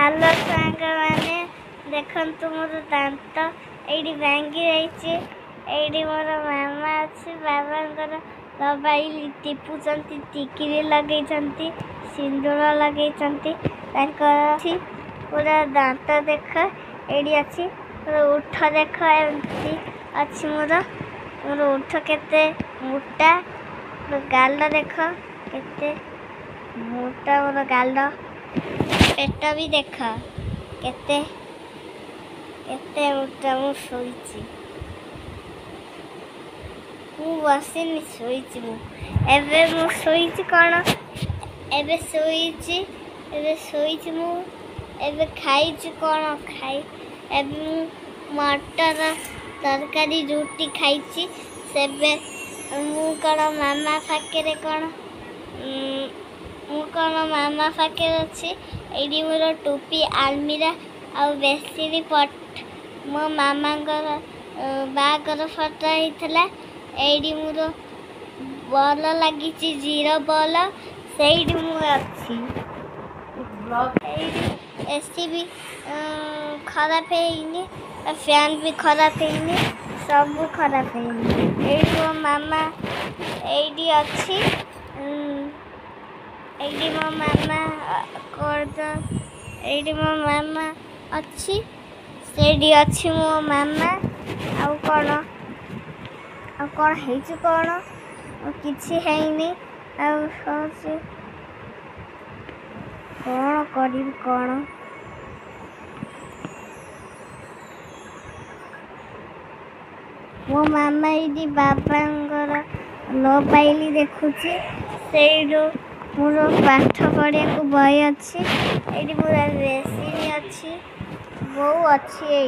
Hello सांग मैंने देखंतु मोर दांत एडी भांगी जाइए। एडी मोर मामा अच्छे बाबांकर मोबाइल टिपुचंती टिकिरी लगे सिंदूर लगे पूरा दांत देख एडी अच्छी उठ देख एमती अच्छी मोर उठ केते मोटा गाल देख केते मोटा मोर गाल पेट भी देख केते केते मोटा मु सोईची मु बसिनी सोईची मु एबे मु सोईची कौन एबे सोईची मु एबे खाईची कौन खाई एबे मु मटर तरकारी रोटी खाईची सेबे मु कौन मामा पाखे कौन मु कौन मामा पाखे अच्छी एडी मोर टोपी आलमीरा आ बेसिनी पट मो मामा बागर फटो होता एडी मोर बल लगी जीरो बल से अच्छी एसी भी खराब है फैन भी खराब है सब खराब है मो मामा एडी अच्छी एडी मो मामा एडी मो मामा अच्छी सेडी अच्छी मो मामा आउ कौन है कौन किसी है कौन करी कौन मो मामा ये बाबांगर मोबाइल देखुची से मोर पाठ पढ़िया को बही अच्छी ये मोर बेसिन अच्छी बहु अच्छी ये।